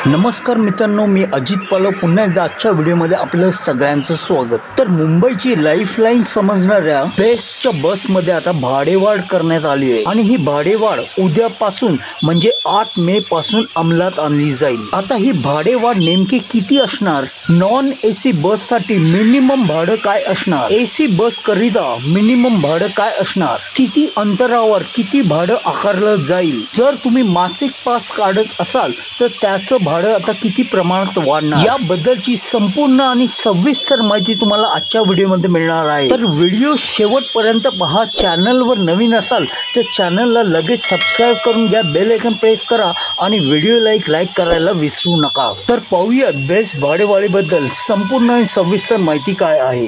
नमस्कार मित्रांनो, मी अजित पालव पुन्हा एकदा आजच्या व्हिडिओमध्ये आपलं सगळ्यांचं स्वागत। तर मुंबईची लाईफलाईन समजणाऱ्या बेस्टच्या बसमध्ये आता भाडेवाढ करण्यात आली आहे आणि ही भाडेवाढ उद्यापासून म्हणजे 8 मे पासून अंमलात आणली जाईल। आता ही भाडेवाढ नेमकी किती असणार? नॉन एसी बससाठी मिनिमम भाडं काय असणार? एसी बस करिता मिनिमम भाडं काय असणार? किती अंतरावर किती भाडं आकारलं जाईल? जर तुम्ही मासिक पास काढत असाल तर त्याचं भाडं आता किती प्रमाणात वाढणार याबद्दलची संपूर्ण आणि सविस्तर माहिती तुम्हाला आजच्या व्हिडिओमध्ये मिळणार आहे। तर व्हिडिओ शेवटपर्यंत पहा। चॅनलवर नवीन असाल तर चॅनलला लगेच सबस्क्राइब करून घ्या, बेल आयकॉन प्रेस करा आणि व्हिडिओला लाईक करायला विसरू नका। तर पाहूया बेस्ट भाडेवाढीबद्दल संपूर्ण आणि सविस्तर माहिती काय आहे।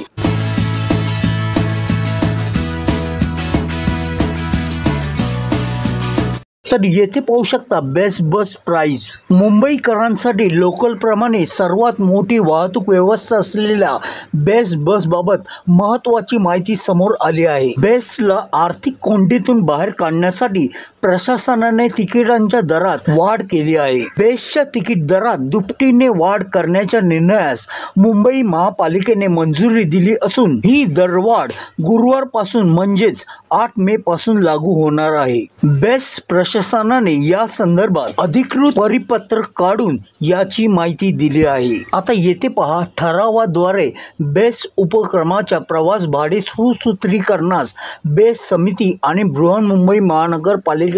तर येथे पाहू शकता बेस्ट बस प्राइस। मुंबईकरांसाठी लोकल प्रमाणे सर्वात मोठी वाहतूक व्यवस्था असलेल्या बेस्ट बस बाबत महत्त्वाची माहिती समोर आली आहे। बेस्टला आर्थिक कोंडीतून बाहेर काढण्यासाठी प्रशासनाने तिकिटांच्या दरात वाढ केली आहे। बेस्टच्या तिकीट दरात दुपटीने वाढ करण्याच्या निर्णयास मुंबई महापालिकेने मंजुरी दिली असून ही दरवाढ गुरुवारपासून म्हणजेच 8 मे पासून लागू होणार आहे। बेस्ट प्रशासनाने या संदर्भात अधिकृत परिपत्रक काढून याची माहिती दिली आहे। आता येथे पहा, ठरावाद्वारे बेस्ट उपक्रमाच्या प्रवास भाडे सुसूत्रीकरणास बेस्ट समिती आणि बृहन्मुंबई महानगरपालिकेची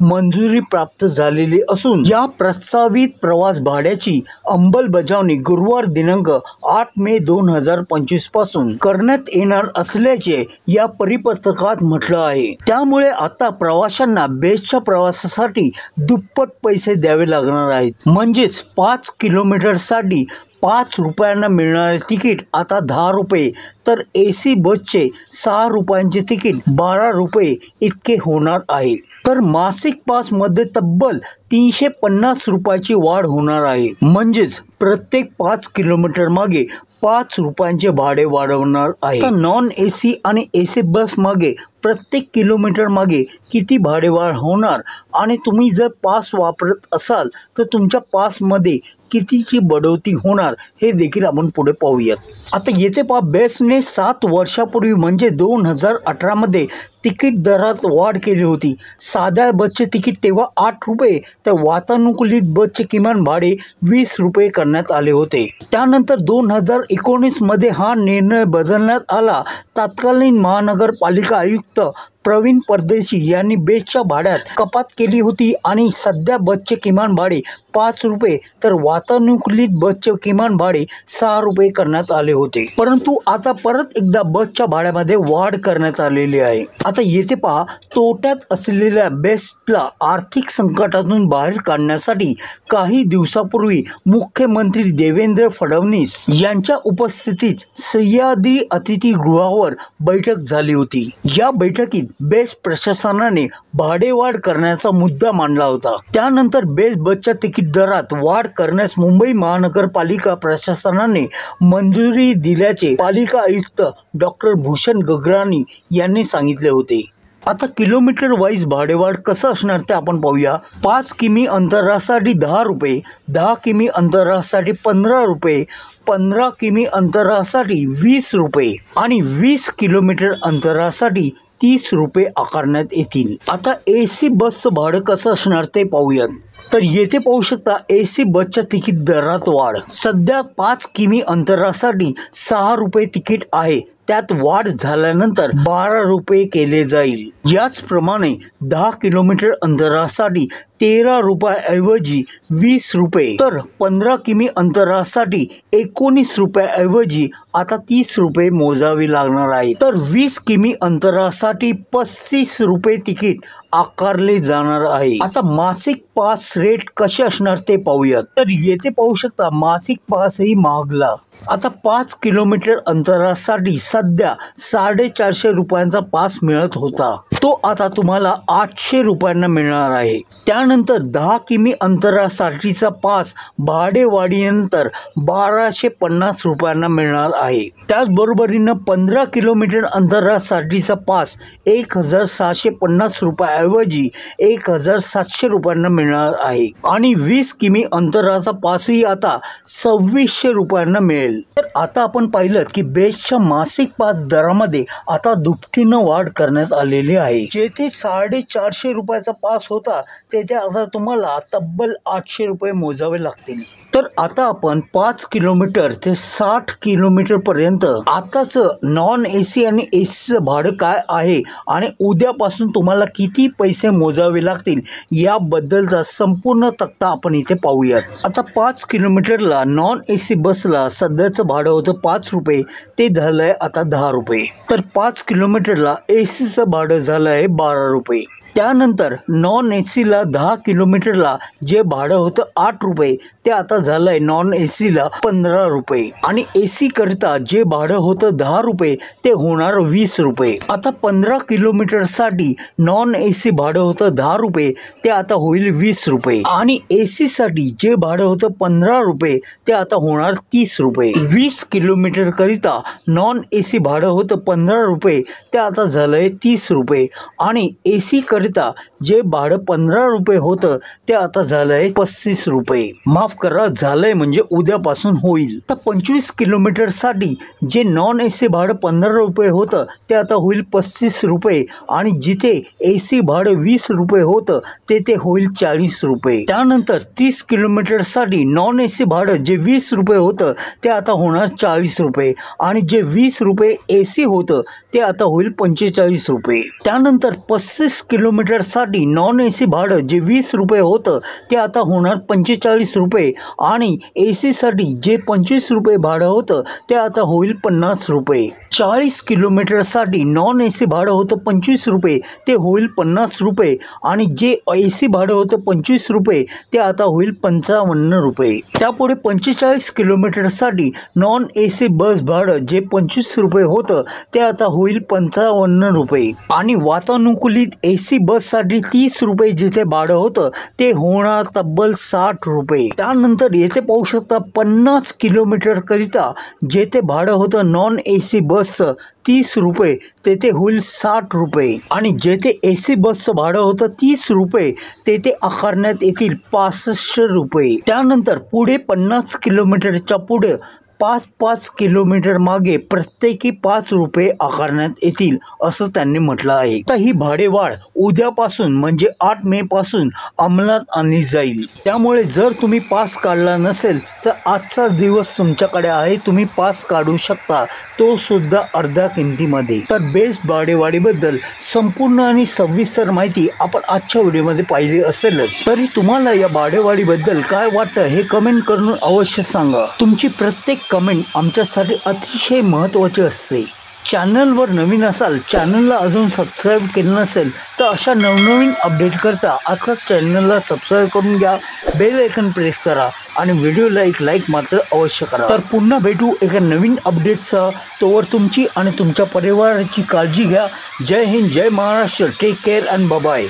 मंजुरी प्राप्त झालेली असून या प्रस्तावित प्रवास भाड्याची अंमलबजावणी गुरुवार दिनांक 8 मे 2025 पासून करण्यात येणार असल्याचे या परिपत्रकात म्हटलं आहे। त्यामुळे आता प्रवाशांना बेस्टच्या प्रवासासाठी दुप्पट पैसे द्यावे लागणार आहेत। म्हणजेच 5 किलोमीटरसाठी 5 रुपयांना मिळणारे तिकीट आता 10 रुपये, तर एसी बसचे 6 रुपयांचे तिकीट 12 रुपये इतके होणार आहे। तर मासिक पास मध्ये तब्बल 350 रुपयाची वाढ होणार आहे। म्हणजेच प्रत्येक 5 किलोमीटर मागे 5 रुपयांचे भाडे वाढवणार आहे। तर नॉन एसी आणि एसी बस मागे प्रत्येक किलोमीटर मागे किती भाडेवाढ होणार आणि तुम्ही जर पास वापरत असाल तर तुमच्या पासमध्ये कितीची बढवती होणार हे देखील आपण पुढे पाहूयात। आता येथे पहा, बेस्टने 7 वर्षापूर्वी म्हणजे 2018 मध्ये तिकीट दरात वाढ केली होती। साध्या बसचे तिकीट तेव्हा 8 रुपये तर वातानुकूलित बसचे किमान भाडे 20 रुपये करण्यात आले होते। त्यानंतर 2019 मध्ये हा निर्णय बदलण्यात आला। तत्कालीन महानगरपालिका आयुक्त प्रवीण परदेशी यांनी बेस्टच्या भाड्यात कपात केली होती आणि सध्या बसचे किमान भाडे 5 रुपये तर वातानुकूलित बसचे किमान भाडे 6 रुपये करण्यात आले होते। परंतु आता परत एकदा बसच्या भाड्यामध्ये वाढ करण्यात आलेली आहे। आता येथे पहा, तोट्यात असलेल्या बेस्टला आर्थिक संकटातून बाहेर काढण्यासाठी काही दिवसापूर्वी मुख्यमंत्री देवेंद्र फडणवीस यांच्या उपस्थितीत सह्याद्री अतिथीगृहावर बैठक झाली होती। या बैठकीत बेस्ट प्रशासनाने भाडेवाढ करण्याचा मुद्दा मांडला होता। त्यानंतर बेस्ट बसच्या तिकीट दरात वाढ करण्यास मुंबई महानगरपालिका प्रशासनाने मंजुरी दिल्याचे पालिका आयुक्त डॉक्टर भूषण गगराणी यांनी सांगितले होते। आता किलोमीटर वाईज भाडेवाढ कसं असणार ते आपण पाहूया। 5 किमी अंतरासाठी 10 रुपये, 10 किमी अंतरासाठी 15 रुपये, 15 किमी अंतरासाठी 20 रुपये आणि 20 किलोमीटर अंतरासाठी 30 रुपये आकारण्यात येतील। आता एसी बसचं भाडं कसं असणार ते पाहूयात। तर येथे पाहू शकता, एसी बसच्या तिकीट दरात वाढ। सध्या 5 किमी अंतरासाठी 6 रुपये तिकीट आहे, त्यात वाढ झाल्यानंतर 12 रुपये केले जाईल। याचप्रमाणे 10 किलोमीटर अंतरासाठी 13 रुपयाऐवजी 20 रुपये तर 15 किमी अंतरासाठी 19 रुपयाऐवजी आता 30 रुपये मोजावे लागणार आहे। तर 20 किमी अंतरासाठी 35 रुपये तिकीट आकारले जाणार आहे। आता मासिक पास रेट कसे असणार ते पाहूयात। तर येथे पाहू शकता, मासिक पासही महागला। आता 5 किलोमीटर अंतरासाठी सध्या 450 रुपयांचा पास मिळत होता, तो आता तुम्हाला 800 रुपयांना मिळणार आहे। त्यानंतर 10 किमी अंतरासाठीचा पास भाडेवाढीनंतर 1250 रुपयांना मिळणार आहे। त्याचबरोबरीनं 15 किलोमीटर अंतरासाठीचा पास 1650 रुपयाऐवजी 1700 रुपयांना मिळणार आहे आणि 20 किमी अंतराचा पासही आता 2600 रुपयांना मिळेल। तर आता आपण पाहिलं की बेस्टच्या मासिक पास दरामध्ये आता दुपटीनं वाढ करण्यात आलेली आहे। जेथे 450 रुपयाचा पास होता तेथे आता तुम्हाला तब्बल 800 रुपये मोजावे लागतील। तर आता आपण 5 किलोमीटर ते 60 किलोमीटर पर्यंत आताच नॉन एसी आणि एसीचं भाडं काय आहे आणि उद्यापासून तुम्हाला किती पैसे मोजावे लागतील याबद्दलचा संपूर्ण तक्ता आपण इथे पाहूयात। आता 5 किलोमीटरला नॉन एसी बसला सध्याचं भाडं होतं 5 रुपये, ते झालंय आता 10 रुपये। तर 5 किलोमीटरला एसीचं भाडं झालंय 12 रुपये। त्यानंतर नॉन एसीला 10 किलोमीटरला जे भाडं होतं 8 रुपये ते आता झालंय नॉन एसीला 15 रुपये आणि एसी करिता जे भाडं होतं 10 रुपये ते होणार 20 रुपये। आता 15 किलोमीटरसाठी नॉन एसी भाडं होतं 10 रुपये ते आता होईल 20 रुपये आणि एसी साठी जे भाडं होतं 15 रुपये ते आता होणार 30 रुपये। 20 किलोमीटर करिता नॉन एसी भाडं होतं 15 रुपये ते आता झालंय 30 रुपये आणि एसी जे भाडं 15 रुपये होतं ते आता झालंय 35 रुपये। माफ करा, झालंय म्हणजे उद्यापासून होईल। तर 25 किलोमीटर साठी जे नॉन एसी भाडं 15 रुपये होतं ते आता होईल 35 रुपये आणि जिथे एसी भाडं 20 रुपये होतं ते होईल 40 रुपये। त्यानंतर 30 किलोमीटर साठी नॉन एसी भाडं जे 20 रुपये होतं ते आता होणार 40 रुपये आणि जे 20 रुपये एसी होतं ते आता होईल 45 रुपये। त्यानंतर 35 किलोमीटर साठी नॉन एसी भाडं जे 20 रुपये होतं ते आता होणार 45 रुपये आणि एसी साठी जे 25 रुपये भाडं होतं ते आता होईल 50 रुपये। 40 किलोमीटर साठी नॉन एसी भाडं होतं 25 रुपये ते होईल 50 रुपये आणि जे एसी भाडं होतं 25 रुपये ते आता होईल 55 रुपये। त्यापुढे 45 किलोमीटर साठी नॉन एसी बस भाडं जे 25 रुपये होतं ते आता होईल 55 रुपये आणि वातानुकूलित एसी बस साठी 30 रुपये जिथे भाडं होतं ते होणार तब्बल 60 रुपये। त्यानंतर येथे पाहू शकता 50 किलोमीटर करिता जेथे भाडं होतं नॉन एसी बसचं 30 रुपये तेथे होईल 60 रुपये आणि जेथे एसी बसचं भाडं होतं 30 रुपये तेथे आकारण्यात येतील 65 रुपये। त्यानंतर पुढे 50 किलोमीटरच्या पुढे 5 किलोमीटर मागे प्रत्येकी 5 रुपये आकारण्यात येतील असं त्यांनी म्हटलं आहे। तर ही भाडेवाढ उद्यापासून म्हणजे 8 मे पासून अंमलात आणली जाईल। त्यामुळे जर तुम्ही पास काढला नसेल तर आजचा दिवस तुमच्याकडे आहे, तुम्ही पास काढू शकता, तो सुद्धा अर्ध्या किमतीमध्ये। तर बेस्ट भाडेवाढीबद्दल संपूर्ण आणि सविस्तर माहिती आपण आजच्या व्हिडिओमध्ये पाहिली असेलच। तरी तुम्हाला या भाडेवाढीबद्दल काय वाटतं हे कमेंट करून अवश्य सांगा। तुमची प्रत्येक कमेंट आमच्यासाठी अतिशय महत्त्वाची असते। चॅनलवर नवीन असाल, चॅनलला अजून सबस्क्राईब केलं नसेल तर अशा नवनवीन अपडेट करता आता चॅनलला सबस्क्राईब करून घ्या, बेल आयकॉन प्रेस करा आणि व्हिडिओला एक लाईक मात्र अवश्य करा। तर पुन्हा भेटू एका नवीन अपडेटसह, तोवर तुमची आणि तुमच्या परिवाराची काळजी घ्या। जय हिंद, जय Maharashtra, take care and bye bye.